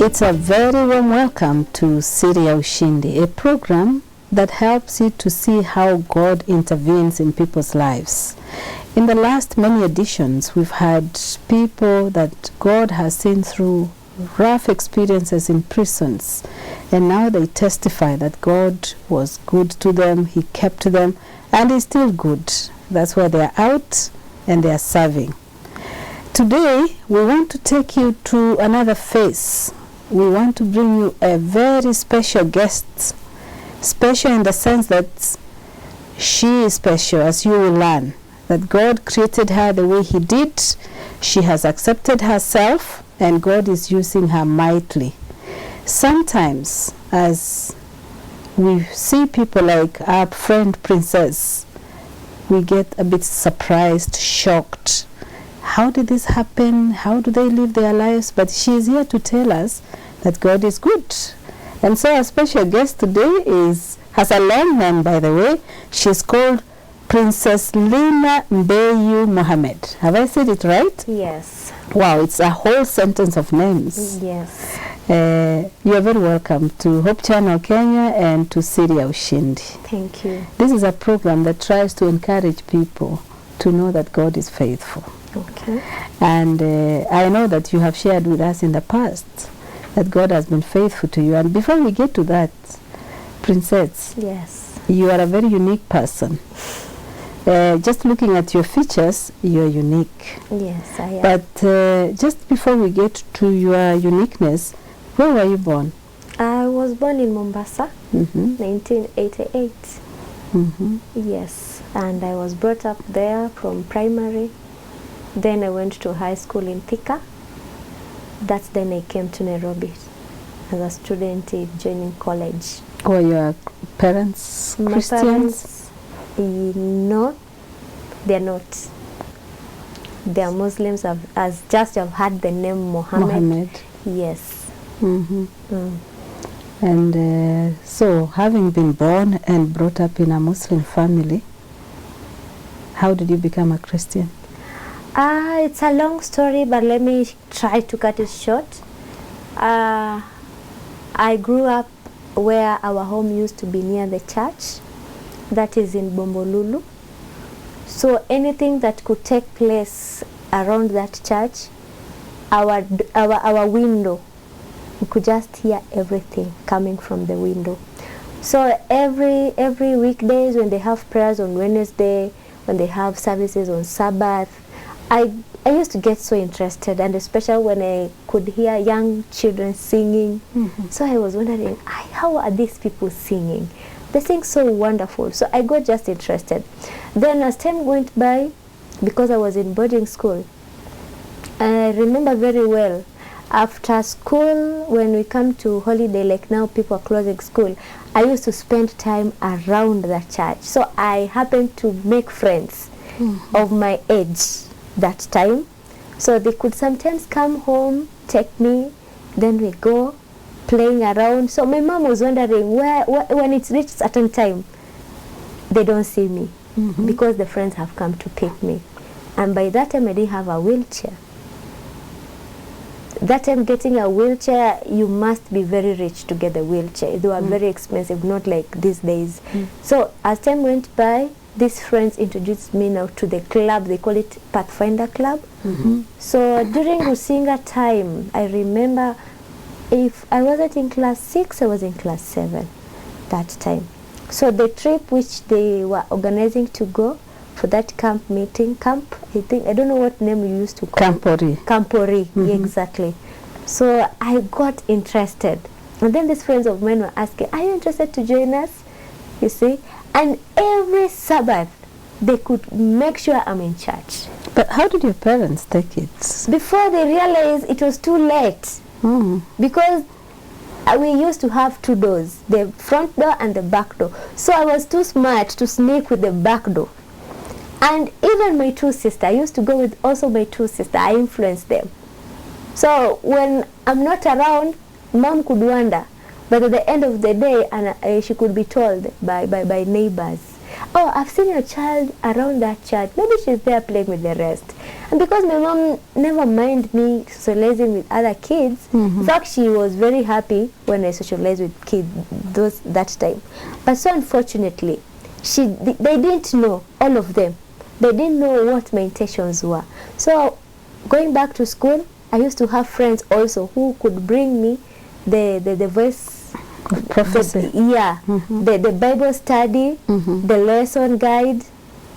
It's a very warm welcome to Siri Ushindi, a program that helps you to see how God intervenes in people's lives. In the last many editions, we've had people that God has seen through rough experiences in prisons, and now they testify that God was good to them, He kept them, and He's still good. That's why they're out and they're serving. Today, we want to take you to another phase. We want to bring you a very special guest. Special in the sense that she is special, as you will learn. That God created her the way He did. She has accepted herself, and God is using her mightily. Sometimes, as we see people like our friend Princess, we get a bit surprised, shocked. How did this happen? How do they live their lives? But she is here to tell us that God is good. And so our special guest today has a long name, by the way. She's called Princess Lina Mbeyu Mohammed. Have I said it right? Yes. Wow, it's a whole sentence of names. Yes. You're very welcome to Hope Channel Kenya and to Siri Ushindi. Thank you. This is a program that tries to encourage people to know that God is faithful. Okay. And I know that you have shared with us in the past that God has been faithful to you. And before we get to that, Princess, Yes. you are a very unique person. Just looking at your features, you're unique. Yes, I am. But just before we get to your uniqueness, where were you born? I was born in Mombasa, Mm-hmm. 1988. Mm-hmm. Yes. And I was brought up there from primary. Then I went to high school in Thika. That's then I came to Nairobi as a student joining college. Were your parents My Christians? parents, no, they're not. They are Muslims. I've had the name Mohammed. Yes. Mm-hmm. Mm. And so, having been born and brought up in a Muslim family, how did you become a Christian? It's a long story, but let me try to cut it short. I grew up where our home used to be near the church, that is in Bombolulu. So anything that could take place around that church, our window, we could just hear everything coming from the window. So every weekdays when they have prayers on Wednesday, when they have services on Sabbath, I used to get so interested, and especially when I could hear young children singing. Mm-hmm. So I was wondering, how are these people singing? They sing so wonderful. So I got just interested. Then as time went by, because I was in boarding school, I remember very well, after school, when we come to holiday, like now people are closing school, I used to spend time around the church. So I happened to make friends of my age that time. So they could sometimes come home, take me, then we go playing around. So my mom was wondering where when it's reached a certain time, they don't see me because the friends have come to pick me. And by that time I didn't have a wheelchair. That time getting a wheelchair, you must be very rich to get a wheelchair. They were very expensive, not like these days. So as time went by, these friends introduced me now to the club. They call it Pathfinder Club. Mm-hmm. So during Rusinga time, I remember if I wasn't in class 6, I was in class 7 that time. So the trip which they were organizing to go for that camp, I don't know what name you used to call Campori. Campori, exactly. So I got interested. And then these friends of mine were asking, are you interested to join us? You see? And every Sabbath, they could make sure I'm in church. But how did your parents take it? Before they realized it was too late. Because we used to have 2 doors, the front door and the back door. So I was too smart to sneak with the back door. And even my 2 sisters, I used to go with also my 2 sisters. I influenced them. So when I'm not around, mom could wonder. But at the end of the day, and she could be told by neighbors, oh, I've seen your child around that church. Maybe she's there playing with the rest. And because my mom never minded me socializing with other kids, in fact, she was very happy when I socialized with kids that time. But so unfortunately, they didn't know, all of them. They didn't know what my intentions were. So going back to school, I used to have friends also who could bring me the voice prophecy. The Bible study, the lesson guide,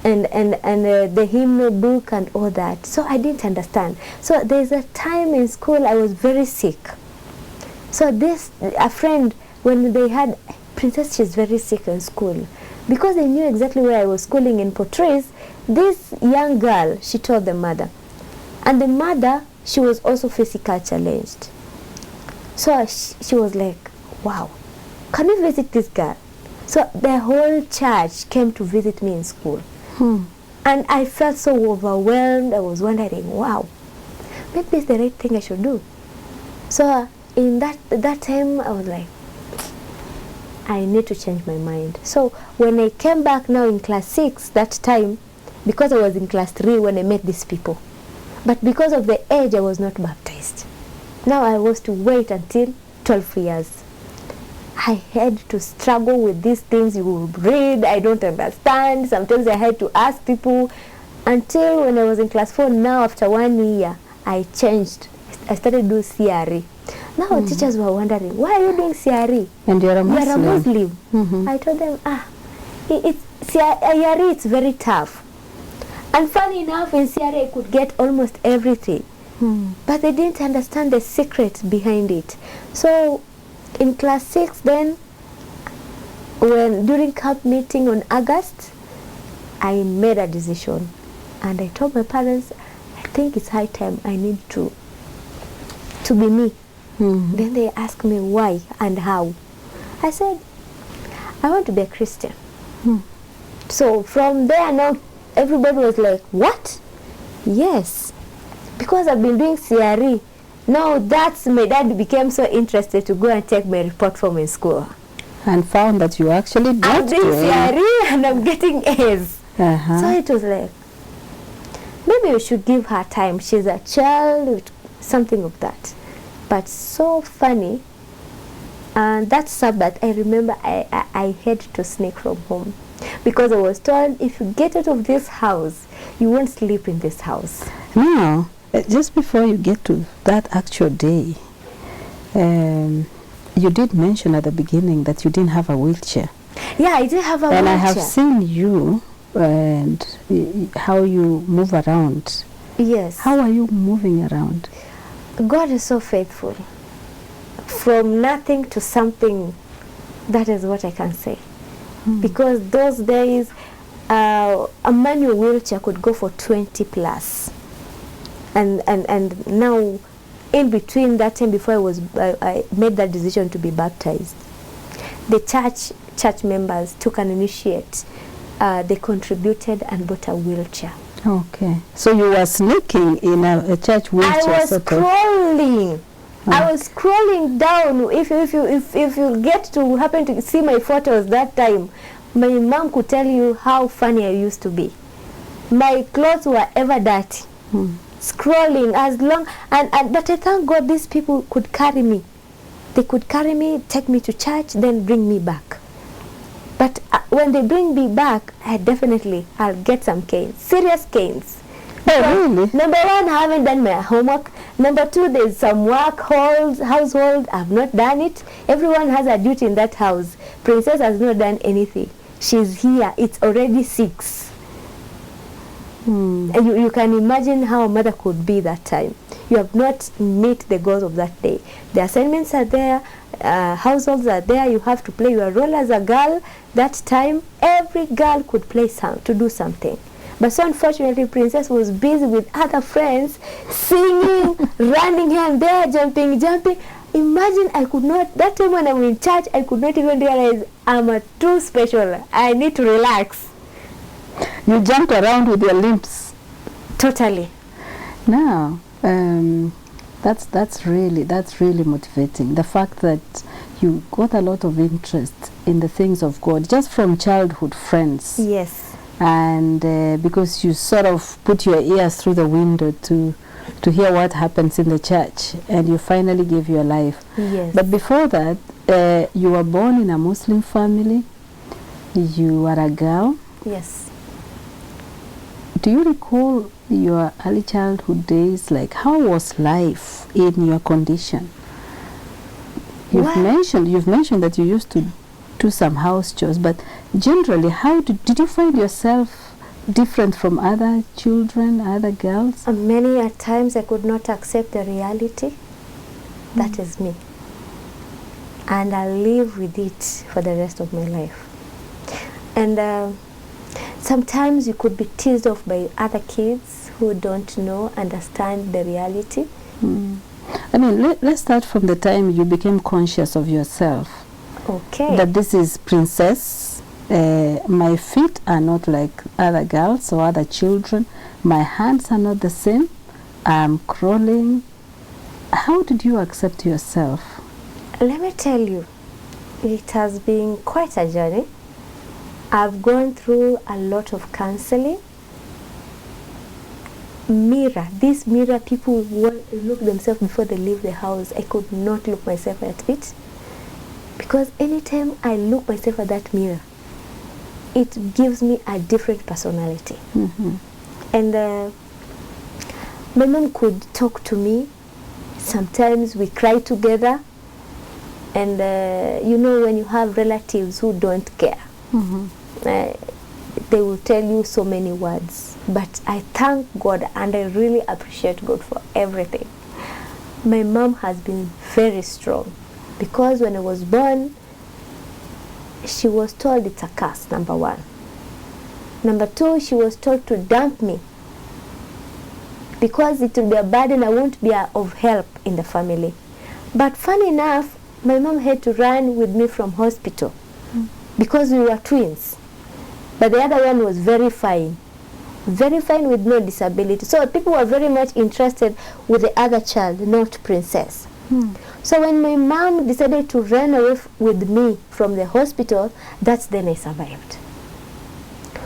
and the hymn book and all that. So I didn't understand. So there's a time in school I was very sick. So a friend, when they had, Princess, she's very sick in school. Because they knew exactly where I was schooling in Portrays, this young girl, she told the mother. And the mother, she was also physically challenged. So she was like, wow, can we visit this girl? So the whole church came to visit me in school. And I felt so overwhelmed. I was wondering, wow, maybe it's the right thing I should do. So in that time, I was like, I need to change my mind. So when I came back now in class 6, that time, because I was in class 3 when I met these people, but because of the age, I was not baptized. Now I was to wait until 12 years. I had to struggle with these things you would read, I don't understand. Sometimes I had to ask people. Until when I was in class 4, now after 1 year, I changed. I started doing Siri. Now teachers were wondering, why are you doing Siri? And you're a Muslim. You're a Muslim. I told them, Siri, it's very tough. And funny enough, in Siri, I could get almost everything. But they didn't understand the secret behind it. So in class 6 then, during camp meeting on August, I made a decision. And I told my parents, I think it's high time I need to be me. Then they asked me why and how. I said, I want to be a Christian. So from there now, everybody was like, what? Yes. Because I've been doing CRE. Now that's my dad became so interested to go and take my report from in school. And found that you actually got I'm doing CRE and I'm getting A's. So it was like, maybe we should give her time. She's a child, something of that. But so funny. And that Sabbath, I remember I had to sneak from home. Because I was told, if you get out of this house, you won't sleep in this house. Now, just before you get to that actual day, you did mention at the beginning that you didn't have a wheelchair. Yeah, I didn't have a wheelchair. And I have seen you and how you move around. Yes. How are you moving around? God is so faithful. From nothing to something, that is what I can say. Because those days, a manual wheelchair could go for 20 plus. And now, in between that time before I made that decision to be baptized, the church members took an initiative. They contributed and bought a wheelchair. Okay. So you were sneaking in a church wheelchair? I was scrolling. I was scrolling down. If you get to happen to see my photos that time, my mom could tell you how funny I used to be. My clothes were ever dirty. Scrolling as long but I thank God these people could carry me. They could carry me, take me to church, then bring me back. But when they bring me back, I'll get some canes, serious canes. Oh, really? Number 1, I haven't done my homework. Number 2, there's some household, I've not done it. Everyone has a duty in that house. Princess has not done anything. She's here, it's already 6. You can imagine how a mother could be that time. You have not met the goals of that day. The assignments are there, households are there, you have to play your role as a girl. That time, every girl could play to do something. But so unfortunately, Princess was busy with other friends, singing, running here and there, jumping. Imagine I could not, that time when I'm in church, I could not even realize I'm too special. I need to relax. You jumped around with your limbs. Totally. Now, that's really motivating. The fact that you got a lot of interest in the things of God, just from childhood friends. Yes. and because you sort of put your ears through the window to hear what happens in the church, and you finally gave your life. Yes. But before that, you were born in a Muslim family. You are a girl. Yes. Do you recall your early childhood days? Like, how was life in your condition? You've mentioned that you used to do some house chores, but generally, how did you find yourself different from other children, other girls? Many a times I could not accept the reality. That is me. And I'll live with it for the rest of my life. And sometimes you could be teased off by other kids who don't understand the reality. I mean, let's start from the time you became conscious of yourself. Okay. That this is princess. My feet are not like other girls or other children. My hands are not the same. I'm crawling. How did you accept yourself? Let me tell you, it has been quite a journey. I've gone through a lot of counseling. This mirror, people look themselves before they leave the house. I could not look myself at it, because anytime I look myself at that mirror, it gives me a different personality. And my mom could talk to me. Sometimes we cry together. And when you have relatives who don't care, they will tell you so many words. But I thank God and I really appreciate God for everything. My mom has been very strong, because when I was born, she was told it's a curse, number one. Number two, she was told to dump me, because it will be a burden, I won't be of help in the family. But funny enough, my mom had to run with me from hospital because we were twins. But the other one was very fine with no disability. So people were very much interested with the other child, not princess. So when my mom decided to run away with me from the hospital, that's then I survived.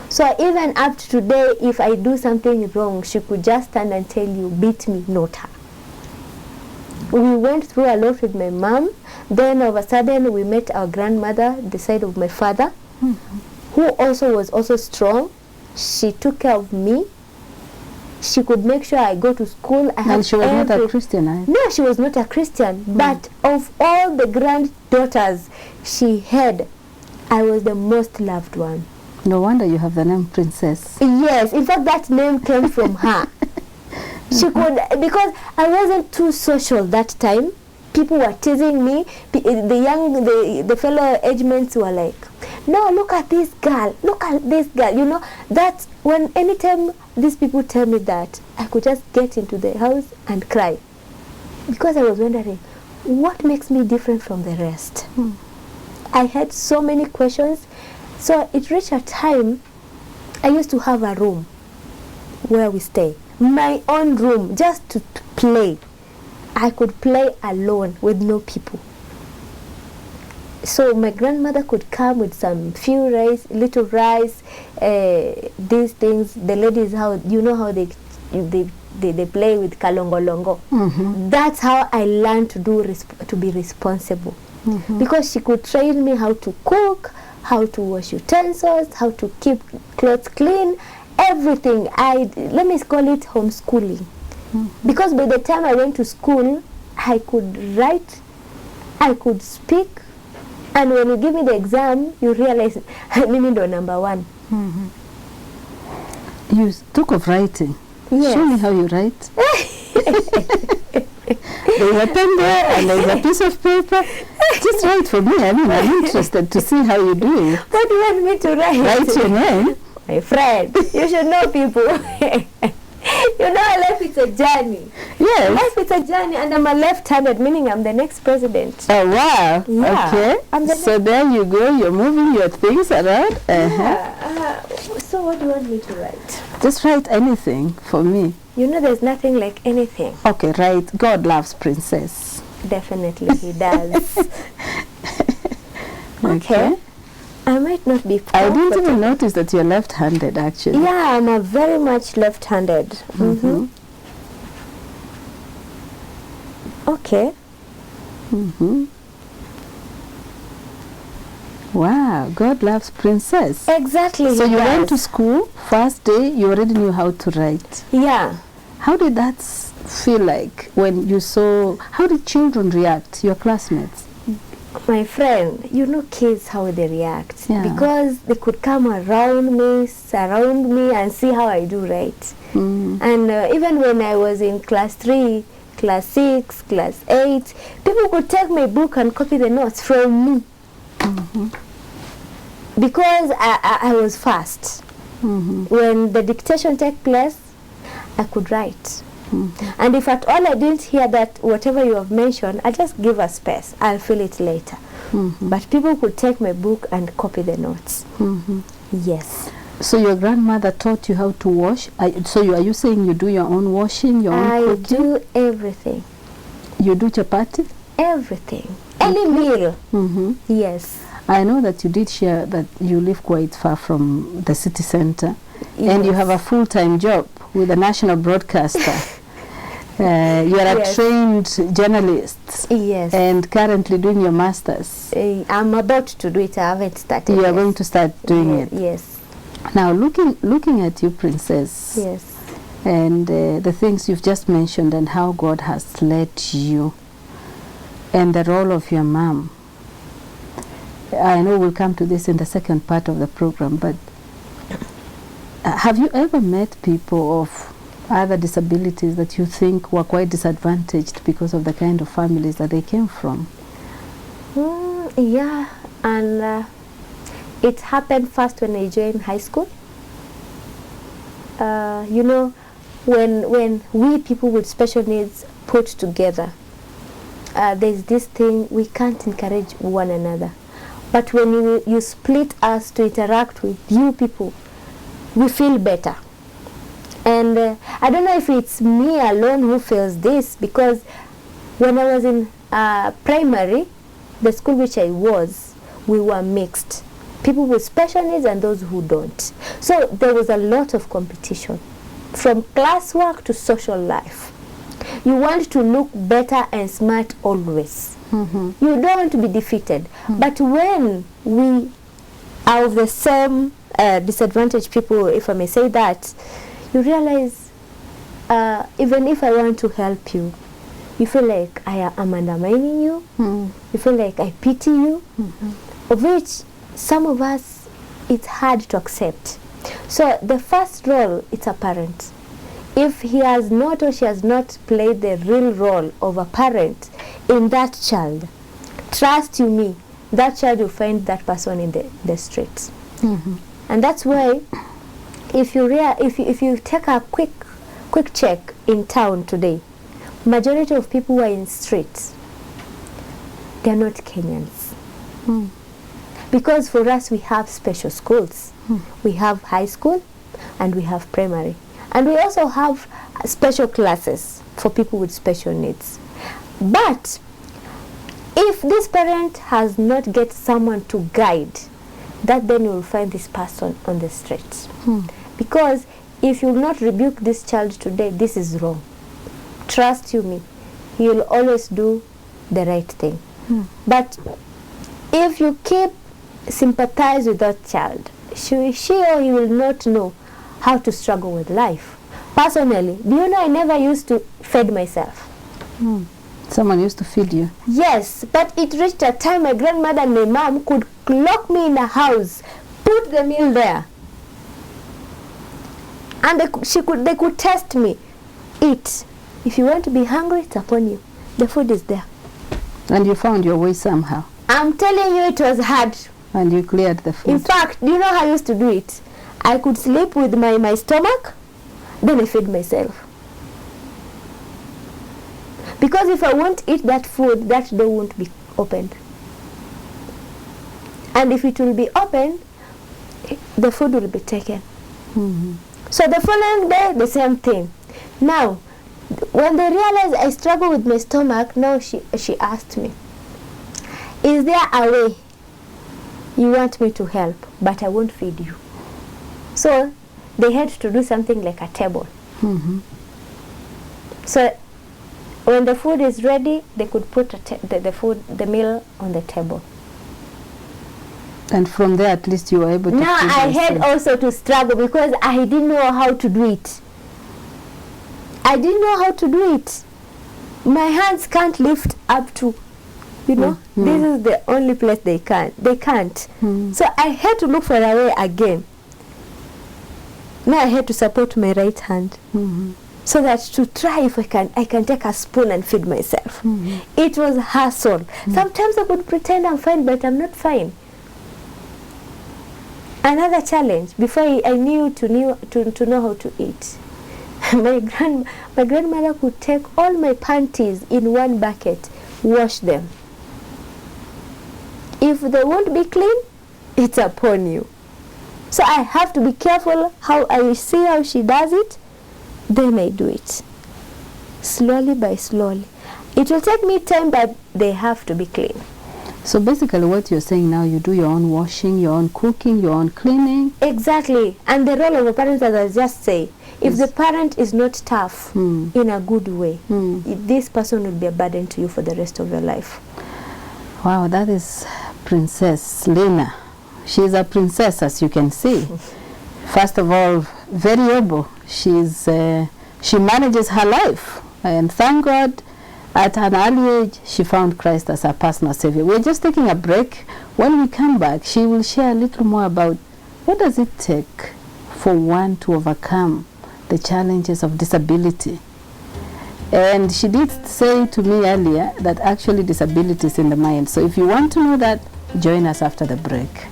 So even up to today, if I do something wrong, she could just stand and tell you, beat me, not her. We went through a lot with my mom. Then all of a sudden we met our grandmother, the side of my father, who also was strong. She took care of me. She could make sure I go to school. And she was not a Christian, eh? No, she was not a Christian. But of all the granddaughters she had, I was the most loved one. No wonder you have the name Princess. Yes, in fact that name came from her. She could, because I wasn't too social that time. People were teasing me. The fellow age mates were like, no, look at this girl, that's when anytime these people tell me that, I could just get into the house and cry, because I was wondering, what makes me different from the rest? I had so many questions. So it reached a time, I used to have a room where we stay, my own room, just to play. I could play alone with no people. So my grandmother could come with some few rice, little rice, these things. The ladies, how they play with kalongolongo. That's how I learned to be responsible. Because she could train me how to cook, how to wash utensils, how to keep clothes clean, everything. Let me call it homeschooling. Because by the time I went to school, I could write, I could speak, and when you give me the exam, you realize I'm the number one. You talk of writing. Yes. Show me how you write. There's a pen there and there's a piece of paper. Just write for me. I mean, I'm interested to see how you do it. What do you want me to write? Write your name. My friend, you should know people. Life is a journey. Yes. Life is a journey, and I'm a left-handed, meaning I'm the next president. Oh, wow. Yeah. Okay. So there you go. You're moving your things around. So what do you want me to write? Just write anything for me. There's nothing like anything. Okay, write, God loves Princess. Definitely, he does. Okay. I might not be I didn't even comfortable. notice that you're left-handed, actually. Yeah, I'm a very much left-handed. Mhm. Okay. Mhm. Wow, God loves princess. Exactly. So he you went to does. school, first day, you already knew how to write. Yeah. How did that feel like when you saw, how did children react, your classmates? My friend, you know kids how they react. Yeah. Because they could come around me, surround me, and see how I do write. Mm. And even when I was in class 3, class 6, class 8, people could take my book and copy the notes from me. Mhm. Because I was fast. Mhm. When the dictation took place, I could write. Mhm. And if at all I didn't hear that whatever you have mentioned, I just give a space. I'll fill it later. Mhm. But people could take my book and copy the notes. Mhm. Yes. So your grandmother taught you how to wash. Are you saying you do your own washing, your own I cooking? do everything. You do chapati? Everything. Any meal. Mm-hmm. Yes. I know that you did share that you live quite far from the city center, and you Yes. have a full-time job with a national broadcaster. You are a Yes. trained journalist Yes. and currently doing your master's. I'm about to do it. I haven't started. You are yet. going to start doing it. Yes. Now, looking at you, Princess, Yes. and the things you've just mentioned and how God has led you and the role of your mom. I know we'll come to this in the second part of the program, but have you ever met people of other disabilities that you think were quite disadvantaged because of the kind of families that they came from? Yeah, and it happened first when I joined high school. You know, when we people with special needs put together, there's this thing, we can't encourage one another. But when you split us to interact with you people, we feel better. And I don't know if it's me alone who feels this, because when I was in primary, the school which I was, we were mixed. People with special needs and those who don't. So there was a lot of competition, from classwork to social life. You want to look better and smart always. Mm-hmm. You don't want to be defeated. But when we are of the same disadvantaged people, if I may say that, you realize even if I want to help you, you feel like I am undermining you. Mm-hmm. You feel like I pity you, of which some of us, it's hard to accept. So the first role, it's a parent. If he has not or she has not played the real role of a parent in that child, trust you me, that child will find that person in the streets. Mm-hmm. And that's why if you take a quick check in town today, majority of people who are in streets, they're not Kenyans. Mm. Because for us, we have special schools. We have high school and we have primary. And we also have special classes for people with special needs. But if this parent has not get someone to guide, that then you will find this person on the streets. Because if you will not rebuke this child today, this is wrong. Trust you me, he will always do the right thing. But if you keep sympathize with that child, she or he will not know how to struggle with life. Personally, do you know I never used to feed myself? Someone used to feed you? Yes, but it reached a time my grandmother and my mom could lock me in a house, put the meal there, and they could test me. Eat. If you want to be hungry, it's upon you. The food is there. And you found your way somehow? I'm telling you, it was hard. And you cleared the food? In fact, do you know how I used to do it? I could sleep with my stomach, then I feed myself. Because if I won't eat that food, that door won't be opened. And if it will be opened, the food will be taken. So the following day, the same thing. Now, when they realized I struggle with my stomach, now she asked me, is there a way you want me to help, but I won't feed you. So they had to do something like a table. So when the food is ready, they could put the meal on the table. And from there, at least you were able to. Now I had also to struggle because I didn't know how to do it. I didn't know how to do it. My hands can't lift up to, this is the only place they can't. They can't. So I had to look for a way again. Now I had to support my right hand. So that to try if I can take a spoon and feed myself. It was hassle. Sometimes I could pretend I'm fine, but I'm not fine. Another challenge, before I knew to know how to eat, my grandmother could take all my panties in one bucket, wash them. If they won't be clean, it's upon you. So I have to be careful how I see how she does it, then I do it. Slowly by slowly. It will take me time, but they have to be clean. So basically what you're saying now, you do your own washing, your own cooking, your own cleaning. Exactly. And the role of a parent, as I just say, if the parent is not tough in a good way, this person will be a burden to you for the rest of your life. Wow, that is Princess Lena. She's a princess, as you can see. First of all, very able. She manages her life, and thank God, at an early age, she found Christ as her personal savior. We're just taking a break. When we come back, she will share a little more about what does it take for one to overcome the challenges of disability. And she did say to me earlier that actually disability is in the mind. So if you want to know that, join us after the break.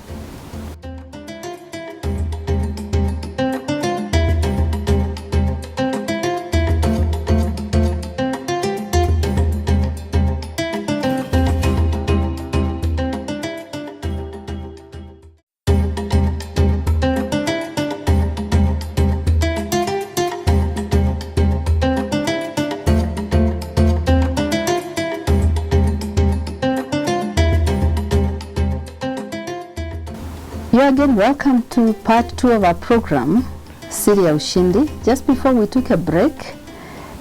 You are again welcome to part 2 of our program, Siri Ushindi. Just before we took a break,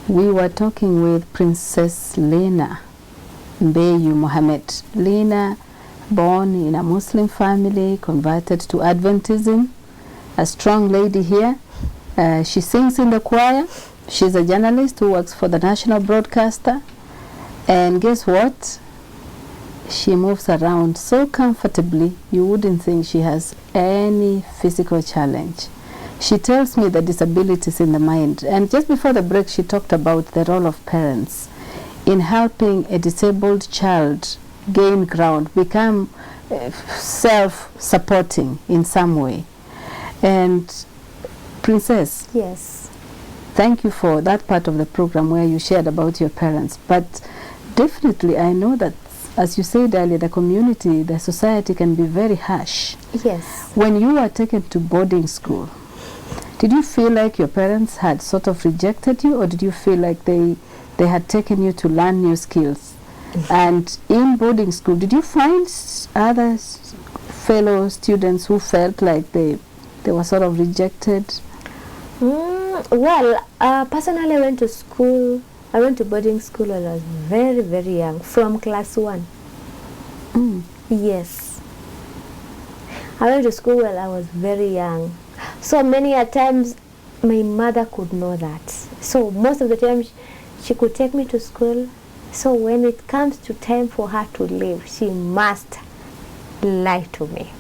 we were talking with Princess Lena Mbeyu Mohammed. Lena, born in a Muslim family, converted to Adventism, a strong lady here. She sings in the choir. She's a journalist who works for the national broadcaster. And guess what? She moves around so comfortably, you wouldn't think she has any physical challenge. She tells me the disabilities in the mind. And just before the break, she talked about the role of parents in helping a disabled child gain ground, become self-supporting in some way. And Princess, yes, thank you for that part of the program where you shared about your parents. But definitely I know that, as you said earlier, the community, the society can be very harsh. Yes. When you were taken to boarding school, did you feel like your parents had sort of rejected you, or did you feel like they had taken you to learn new skills? And in boarding school, did you find other fellow students who felt like they were sort of rejected? Well, personally, I went to boarding school when I was very, very young, from class 1. Yes. I went to school when I was very young. So many a times, my mother could know that. So most of the time, she could take me to school. So when it comes to time for her to leave, she must lie to me.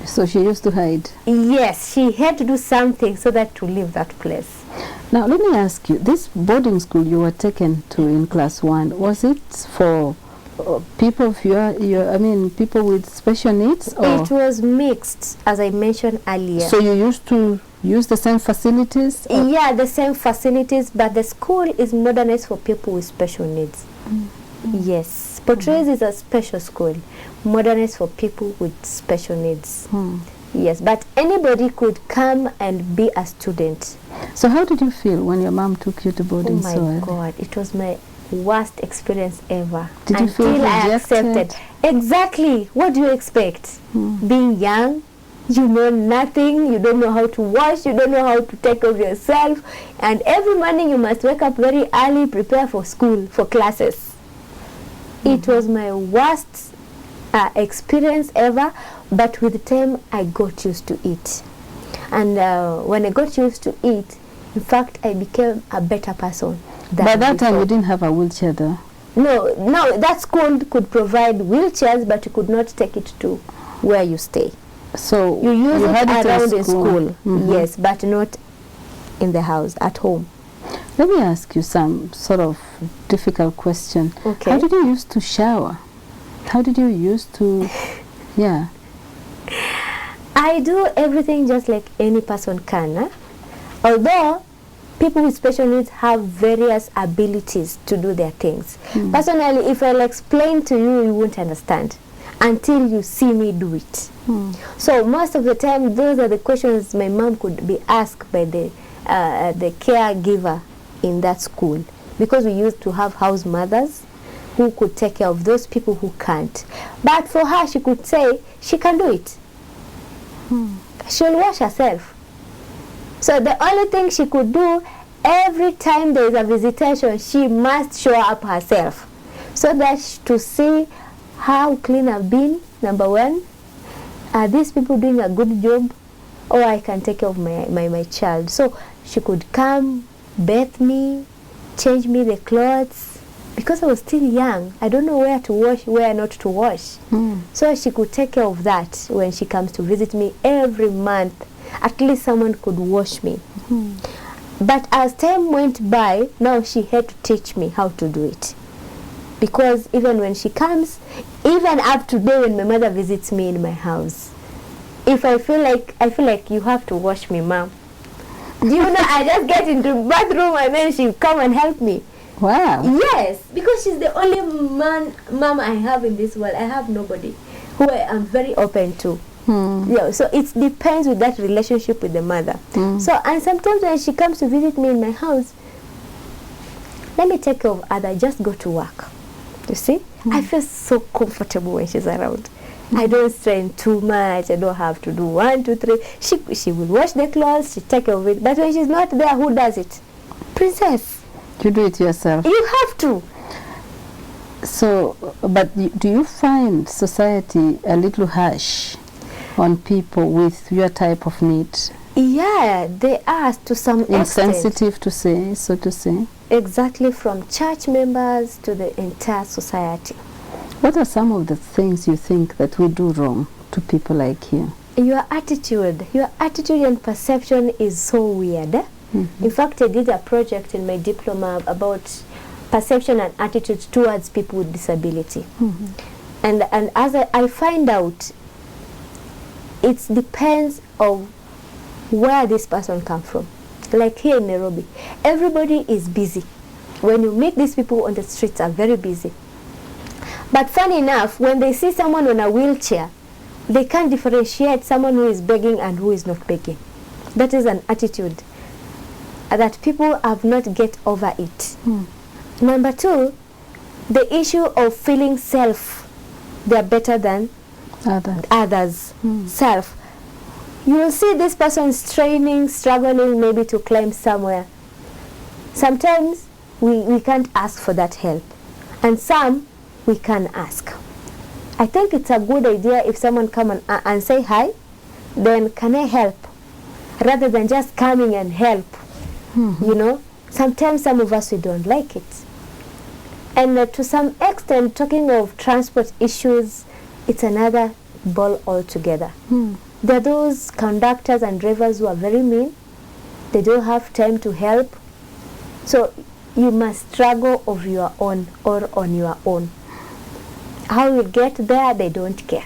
So she used to hide? Yes, she had to do something so that to leave that place. Now let me ask you, this boarding school you were taken to in class 1, was it for people of people with special needs? Or? It was mixed, as I mentioned earlier. So you used to use the same facilities? Yeah, the same facilities, but the school is modernized for people with special needs. Yes, Portrays is a special school, modernized for people with special needs. Yes, but anybody could come and be a student. So how did you feel when your mom took you to boarding school? Oh my God, it was my worst experience ever. Did you feel until I rejected? accepted. Exactly. What do you expect? Being young, you know nothing, you don't know how to wash, you don't know how to take care of yourself, and every morning you must wake up very early, prepare for school, for classes. It was my worst experience ever, but with time I got used to it. And when I got used to it, in fact, I became a better person. By that time, you didn't have a wheelchair though? No, that school could provide wheelchairs, but you could not take it to where you stay. So you use it around in school, Mm-hmm. yes, but not in the house, at home. Let me ask you some sort of difficult question. Okay. How did you used to shower? How did you used to, yeah? I do everything just like any person can. Although people with special needs have various abilities to do their things. Personally, if I'll explain to you, you won't understand until you see me do it. So most of the time, those are the questions my mom could be asked by the caregiver in that school, because we used to have house mothers who could take care of those people who can't. But for her, she could say she can do it. She'll wash herself. So the only thing she could do, every time there is a visitation, she must show up herself, so that to see how clean I've been, number one, are these people doing a good job, or I can take care of my child. So she could come, bathe me, change me the clothes, because I was still young. I don't know where to wash, where not to wash. So she could take care of that when she comes to visit me every month. At least someone could wash me. But as time went by, now she had to teach me how to do it. Because even when she comes, even up to today when my mother visits me in my house, if I feel like you have to wash me, mom. Do you know, I just get into the bathroom and then she come and help me. Wow. Yes, because she's the only mom I have in this world. I have nobody who I am very open to. Yeah, so it depends with that relationship with the mother. So, and sometimes when she comes to visit me in my house, let me take care of other, just go to work. You see? I feel so comfortable when she's around. I don't strain too much. I don't have to do 1, 2, 3. She will wash the clothes, she take care of it. But when she's not there, who does it? Princess. You do it yourself. You have to. So, but do you find society a little harsh on people with your type of need? Yeah, they are to some extent. Insensitive to say, so to say. Exactly, from church members to the entire society. What are some of the things you think that we do wrong to people like you? Your attitude and perception is so weird. In fact, I did a project in my diploma about perception and attitude towards people with disability. And as I find out, it depends on where this person comes from. Like here in Nairobi, everybody is busy. When you meet these people on the streets, are very busy. But funny enough, when they see someone on a wheelchair, they can't differentiate someone who is begging and who is not begging. That is an attitude that people have not get over it. Number two, the issue of feeling self, they are better than others. Self. You will see this person straining, struggling maybe to climb somewhere. Sometimes we can't ask for that help, and some we can ask. I think it's a good idea if someone come and say hi, then can I help? Rather than just coming and help. You know, sometimes some of us, we don't like it. And to some extent, talking of transport issues, it's another ball altogether. There are those conductors and drivers who are very mean. They don't have time to help. So you must struggle of your own or on your own. How you get there, they don't care.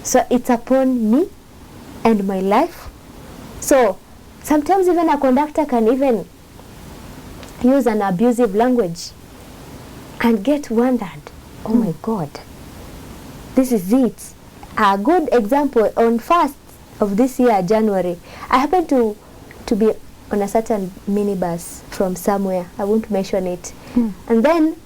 So it's upon me and my life. So sometimes even a conductor can even use an abusive language and get wondered, oh my God, this is it. A good example, on 1st of this year, January, I happened to be on a certain minibus from somewhere. I won't mention it. And then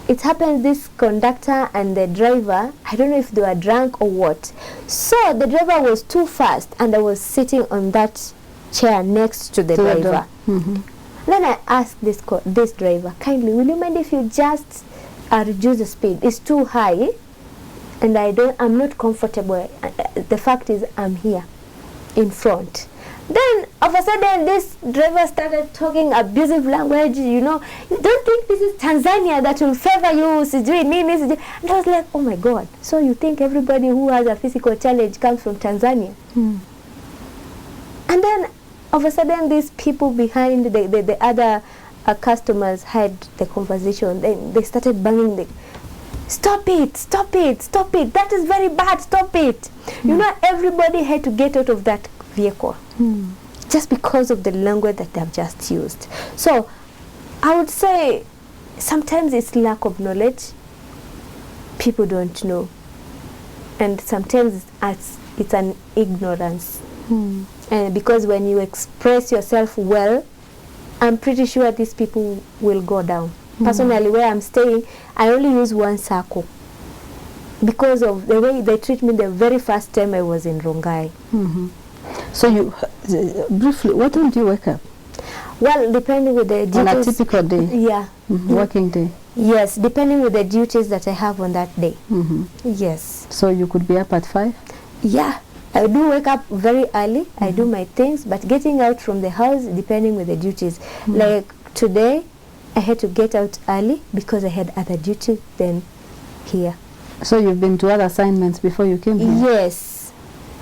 it happened, this conductor and the driver, I don't know if they were drunk or what. So the driver was too fast, and I was sitting on that chair next to the driver. Then I asked this driver, kindly, will you mind if you just reduce the speed? It's too high, and I'm not comfortable. The fact is, I'm here in front. Then all of a sudden this driver started talking abusive language, you know. You don't think this is Tanzania that will favor you, and I was like, oh my God, so you think everybody who has a physical challenge comes from Tanzania? And then all of a sudden these people behind the other customers had the conversation. They started banging stop it, stop it, stop it, that is very bad, stop it. You know, everybody had to get out of that vehicle just because of the language that they have just used. So I would say sometimes it's lack of knowledge. People don't know, and sometimes it's an ignorance. And because when you express yourself well, I'm pretty sure these people will go down. Personally, where I'm staying, I only use one circle because of the way they treat me the very first time I was in Rongai. So you, briefly, what time do you wake up? Well, depending with the duties. On a typical day? Yeah. Working day? Yes, depending with the duties that I have on that day. Yes. So you could be up at 5? Yeah. I do wake up very early. I do my things, but getting out from the house, depending with the duties. Like today, I had to get out early because I had other duties than here. So you've been to other assignments before you came here? Yes.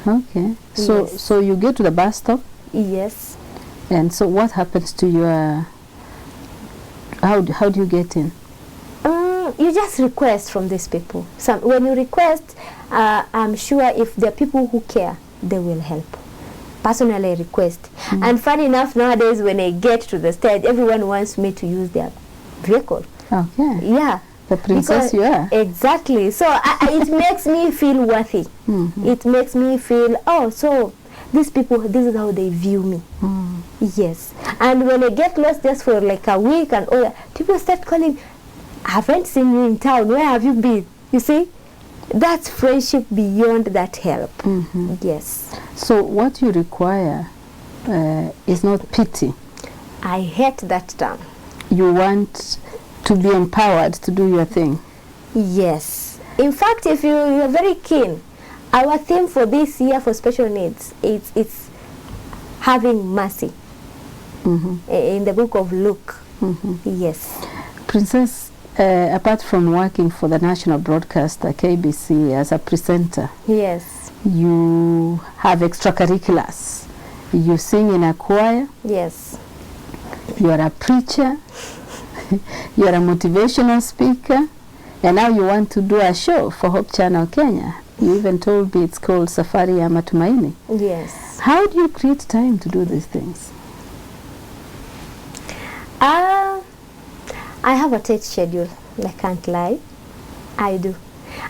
Okay. So Yes. so you get to the bus stop? Yes. And so what happens to your, how do you get in? You just request from these people. When you request, I'm sure if there are people who care, they will help. Personally, I request. And funny enough, nowadays when I get to the stage, everyone wants me to use their vehicle. Okay. Yeah. The princess you are. Exactly. So it makes me feel worthy. It makes me feel, oh, so these people, this is how they view me. Yes. And when I get lost just for like a week and all that, people start calling, I haven't seen you in town. Where have you been? You see? That's friendship beyond that help. Yes. So what you require is not pity. I hate that term. You want to be empowered to do your thing. Yes. In fact, if you're very keen, our theme for this year for special needs, it's having mercy. In the book of Luke. Yes. Princess, apart from working for the national broadcaster KBC as a presenter, Yes. you have extracurriculars. You sing in a choir. Yes. You are a preacher. You are a motivational speaker. And now you want to do a show for Hope Channel Kenya. You even told me it's called Safari ya Matumaini. Yes. How do you create time to do these things? I have a tight schedule. I can't lie. I do.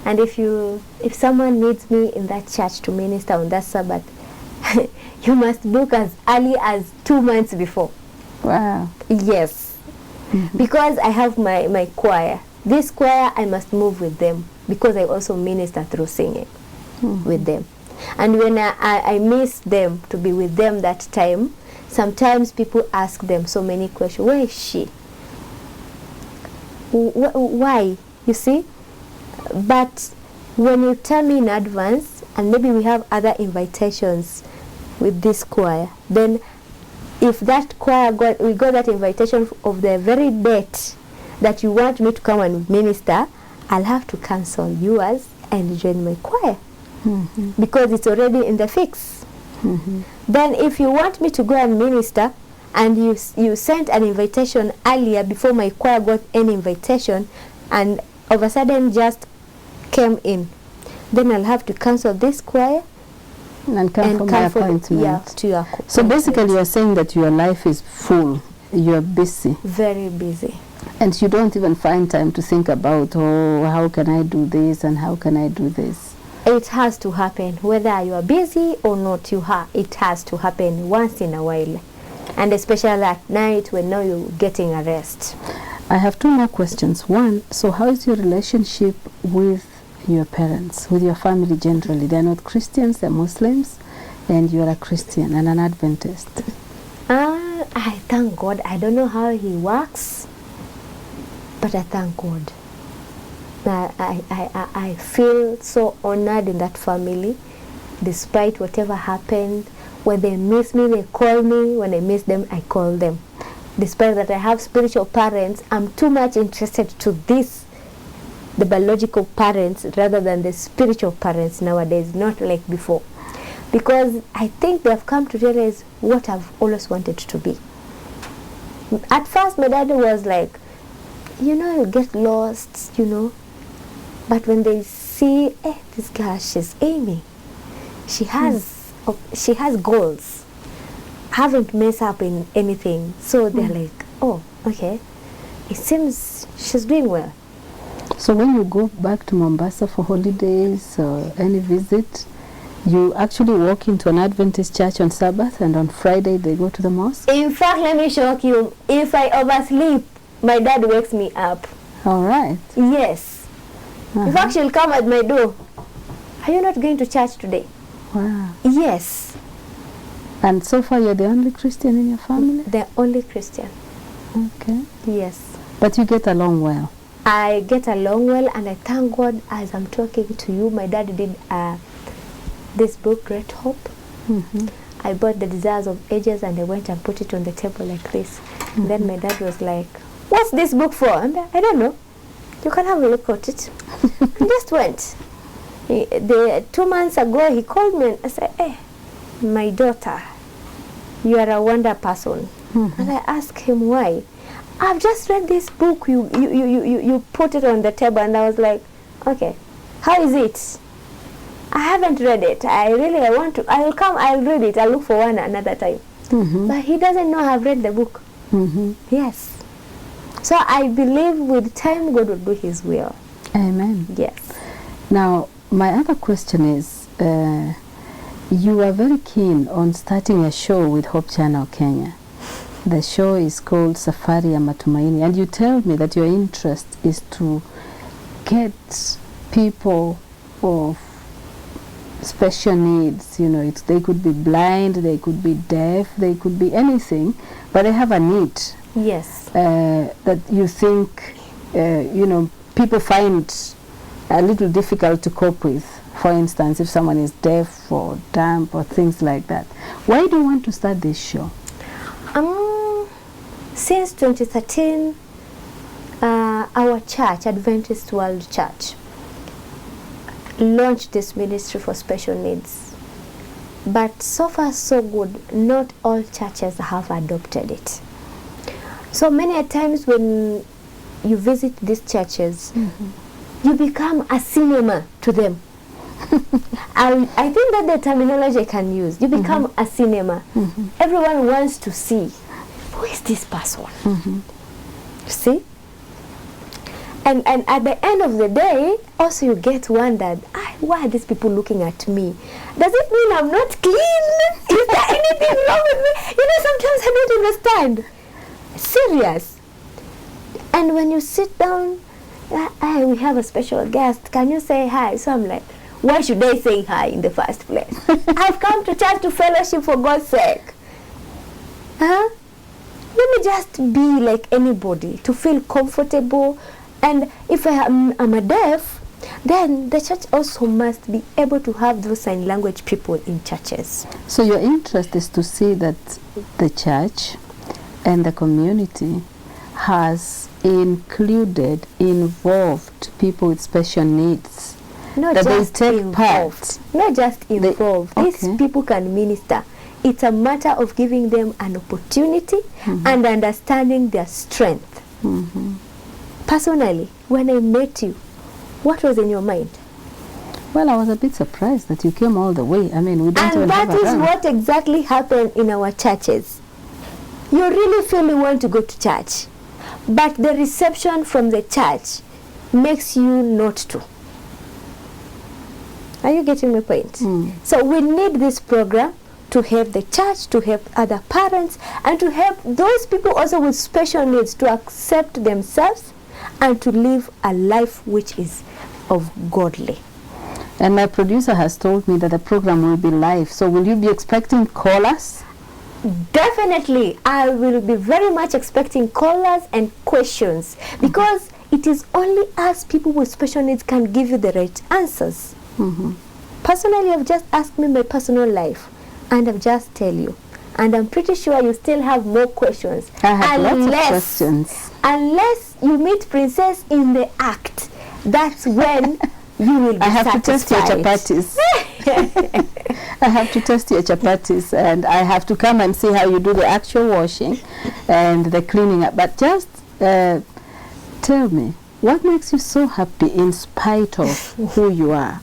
And if someone needs me in that church to minister on that Sabbath, you must book as early as 2 months before. Wow. Yes. Because I have my choir. This choir, I must move with them because I also minister through singing with them. And when I miss them, to be with them that time, sometimes people ask them so many questions. Where is she? Why? You see? But when you tell me in advance, and maybe we have other invitations with this choir, then if that choir we got that invitation of the very date that you want me to come and minister, I'll have to cancel yours and join my choir because it's already in the fix. Then if you want me to go and minister and you sent an invitation earlier before my choir got any invitation and all of a sudden just came in, then I'll have to cancel this choir and come for my appointment. Yeah, to your so basically you're saying that your life is full, you're busy. Very busy. And you don't even find time to think about, oh, how can I do this and how can I do this? It has to happen. Whether you are busy or not, it has to happen once in a while. and especially at night when now you're getting a rest. I have two more questions. One, so how is your relationship with your parents, with your family generally? They're not Christians, they're Muslims, and you're a Christian and an Adventist. I thank God. I don't know how he works, but I thank God. I feel so honored in that family, despite whatever happened. When they miss me, they call me. When I miss them, I call them. Despite that I have spiritual parents, I'm too much interested to the biological parents, rather than the spiritual parents nowadays, not like before. Because I think they have come to realize what I've always wanted to be. At first, my dad was like, you get lost, But when they see, this girl, she's aiming. She has goals. Haven't messed up in anything. So they're like, oh, okay. It seems she's doing well. So when you go back to Mombasa for holidays or any visit, you actually walk into an Adventist church on Sabbath, and on Friday they go to the mosque? In fact, let me shock you. If I oversleep, my dad wakes me up. All right. Yes. In fact, she'll come at my door. Are you not going to church today? Wow. Yes. And so far you're the only Christian in your family? The only Christian. Okay. Yes. But you get along well? I get along well, and I thank God as I'm talking to you. My dad did this book, Great Hope. I bought The Desires of Ages, and I went and put it on the table like this. And then my dad was like, what's this book for? And I don't know. You can have a look at it. I just went. 2 months ago, he called me and I said, hey, my daughter, you are a wonder person. And I asked him why. I've just read this book. You put it on the table, and I was like, okay, how is it? I haven't read it. I want to. I'll come. I'll read it. I'll look for one another time. But he doesn't know I've read the book. Yes. So I believe with time God will do His will. Amen. Yes. Now, my other question is, you are very keen on starting a show with Hope Channel Kenya. The show is called Safari ya Matumaini, and you tell me that your interest is to get people of special needs. They could be blind, they could be deaf, they could be anything, but they have a need. Yes. That you think, people find a little difficult to cope with. For instance, if someone is deaf or dumb or things like that. Why do you want to start this show? Since 2013, our church, Adventist World Church, launched this ministry for special needs. But so far so good, not all churches have adopted it. So many times when you visit these churches, you become a cinema to them. I think that the terminology I can use. You become a cinema. Everyone wants to see, who is this person? See? And at the end of the day, also you get wondered, why are these people looking at me? Does it mean I'm not clean? Is there anything wrong with me? Sometimes I don't understand. Serious. And when you sit down, we have a special guest. Can you say hi? So I'm like, why should I say hi in the first place? I've come to church to fellowship for God's sake. Let me just be like anybody, to feel comfortable. And if I'm a deaf, then the church also must be able to have those sign language people in churches. So your interest is to see that the church and the community has involved people with special needs. Not that just they take involved. part. Not just involved. Okay. These people can minister. It's a matter of giving them an opportunity and understanding their strength. Personally, when I met you, what was in your mind? Well, I was a bit surprised that you came all the way. I mean, we don't even And have that a is van. what exactly happened in our churches. You really feel you want to go to church, but the reception from the church makes you not to. Are you getting my point? So we need this program. to help the church, to help other parents, and to help those people also with special needs to accept themselves and to live a life which is of godly. And my producer has told me that the program will be live. So will you be expecting callers? Definitely. I will be very much expecting callers and questions, because it is only us people with special needs can give you the right answers. Personally, I've just asked me my personal life, and I've just tell you. And I'm pretty sure you still have more questions. I have lots of questions. Unless you meet Princess in the act, that's when you will be I have satisfied. to test your chapatis. I have to test your chapatis, and I have to come and see how you do the actual washing and the cleaning up. But just tell me, what makes you so happy in spite of who you are?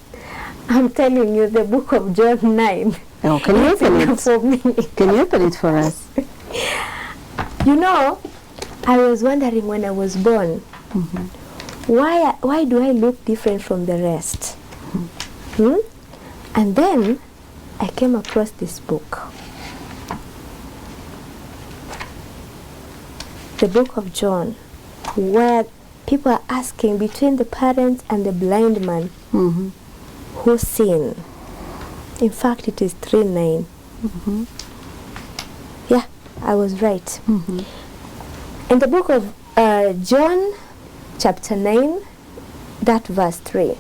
I'm telling you, the book of John 9. Oh, can you open it for me? Can you open it for us? You know, I was wondering when I was born, why do I look different from the rest? And then I came across this book, the book of John, where people are asking between the parents and the blind man who sinned. In fact, it is 3:9. Yeah, I was right. In the book of John, chapter 9, that verse 3.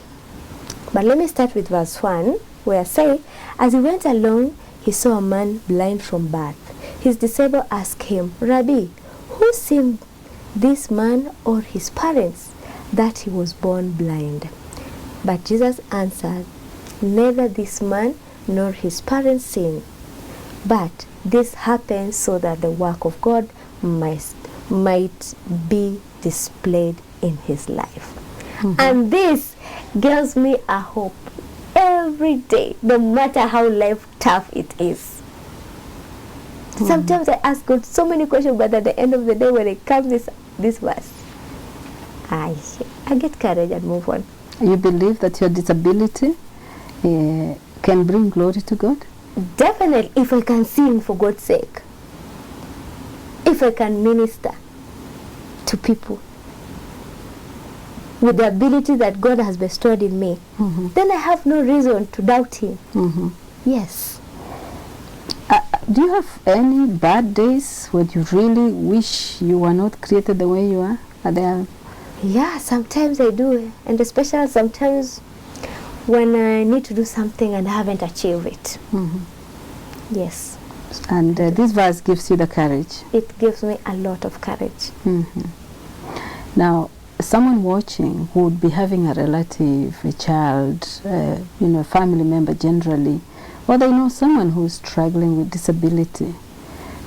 But let me start with verse 1, where I say, as he went along, he saw a man blind from birth. His disciple asked him, Rabbi, who sinned, this man or his parents, that he was born blind? But Jesus answered, neither this man nor his parents sinned, but this happened so that the work of God might be displayed in his life. And this gives me a hope every day, no matter how life tough it is. Sometimes I ask God so many questions, but at the end of the day, when it comes this verse, I get courage and move on. You believe that your disability can bring glory to God? Definitely, if I can sing for God's sake, if I can minister to people with the ability that God has bestowed in me, then I have no reason to doubt Him. Yes. Do you have any bad days when you really wish you were not created the way you are? Are there? Yeah, sometimes I do, and especially sometimes when I need to do something and I haven't achieved it. Yes. And this verse gives you the courage. It gives me a lot of courage. Now, someone watching who would be having a relative, a child, a family member generally, or they know someone who's struggling with disability.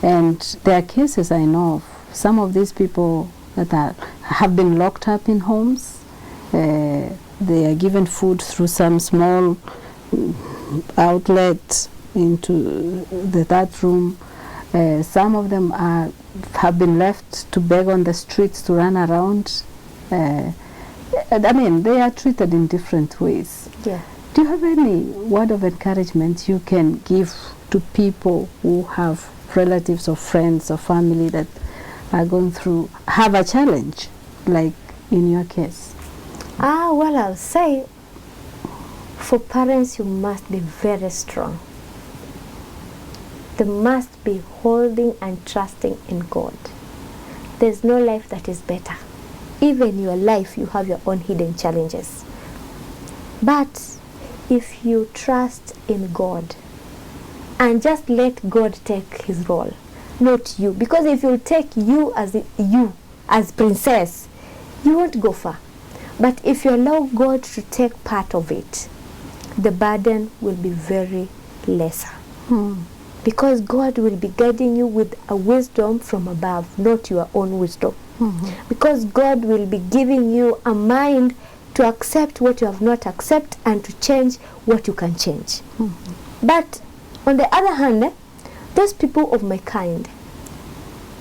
And there are cases I know of, some of these people that have been locked up in homes. They are given food through some small outlet into the third room. Some of them have been left to beg on the streets, to run around. I mean, they are treated in different ways. Yeah. Do you have any word of encouragement you can give to people who have relatives or friends or family that are going through, have a challenge, like in your case? Well, I'll say, for parents, you must be very strong. They must be holding and trusting in God. There's no life that is better. Even your life, you have your own hidden challenges. But if you trust in God and just let God take His role, not you, because if you take you as princess, you won't go far. But if you allow God to take part of it, the burden will be very lesser. Because God will be guiding you with a wisdom from above, not your own wisdom. Because God will be giving you a mind to accept what you have not accepted and to change what you can change. But on the other hand, those people of my kind,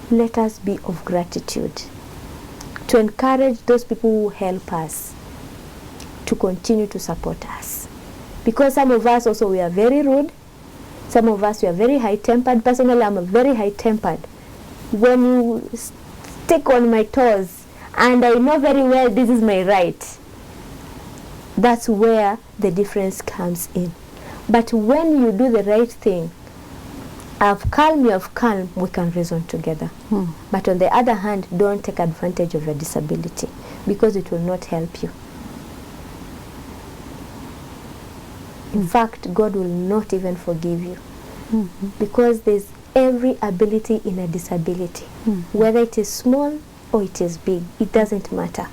let us be of gratitude, to encourage those people who help us to continue to support us. Because some of us also, we are very rude. Some of us, we are very high-tempered. Personally, I'm a very high-tempered. When you stick on my toes, and I know very well this is my right, that's where the difference comes in. But when you do the right thing, I've calm, you have calm, we can reason together. But on the other hand, don't take advantage of your disability, because it will not help you. In fact, God will not even forgive you, because there's every ability in a disability, whether it is small or it is big, it doesn't matter.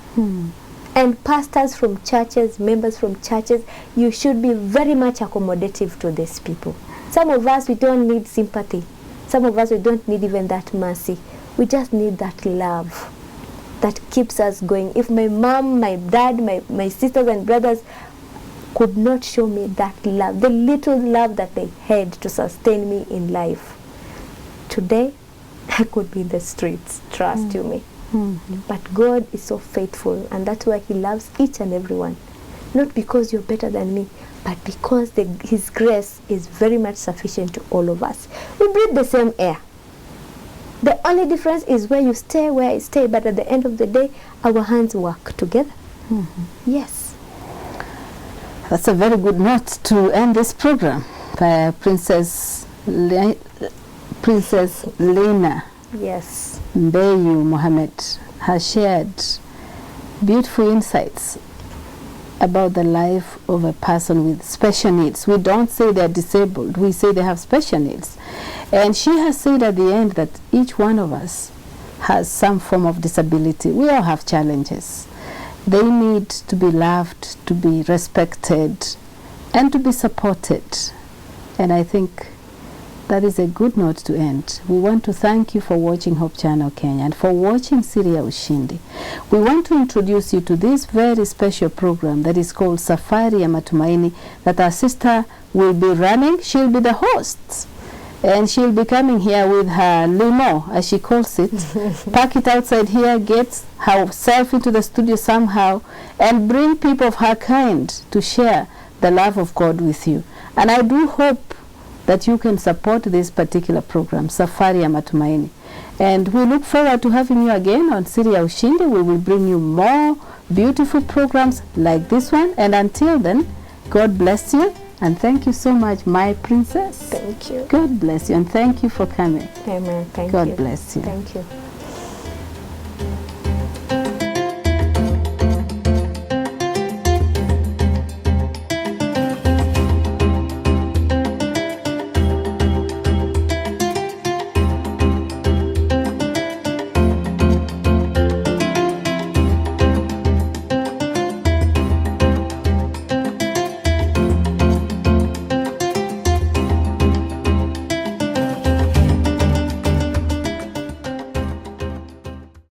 And pastors from churches, members from churches, you should be very much accommodative to these people. Some of us, we don't need sympathy. Some of us, we don't need even that mercy. We just need that love that keeps us going. If my mom, my dad, my sisters and brothers could not show me that love, the little love that they had to sustain me in life, today I could be in the streets, trust you me. But God is so faithful, and that's why he loves each and every one. Not because you're better than me, but because his grace is very much sufficient to all of us. We breathe the same air. The only difference is where you stay, where I stay, but at the end of the day, our hands work together. Yes. That's a very good note to end this program. Princess Lena Yes. Mbeyu Mohammed has shared beautiful insights about the life of a person with special needs. We don't say they're disabled, we say they have special needs. And she has said at the end that each one of us has some form of disability. We all have challenges. They need to be loved, to be respected, and to be supported. And I think that is a good note to end. We want to thank you for watching Hope Channel Kenya and for watching Siri Ushindi. We want to introduce you to this very special program that is called Safari ya Matumaini, that our sister will be running. She'll be the host. And she'll be coming here with her limo, as she calls it, park it outside here, get herself into the studio somehow, and bring people of her kind to share the love of God with you. And I do hope that you can support this particular program, Safari ya Matumaini. And we look forward to having you again on Siri Ushindi. We will bring you more beautiful programs like this one. And until then, God bless you. And thank you so much, my princess. Thank you. God bless you, and thank you for coming. Amen. Thank you. God bless you. Thank you.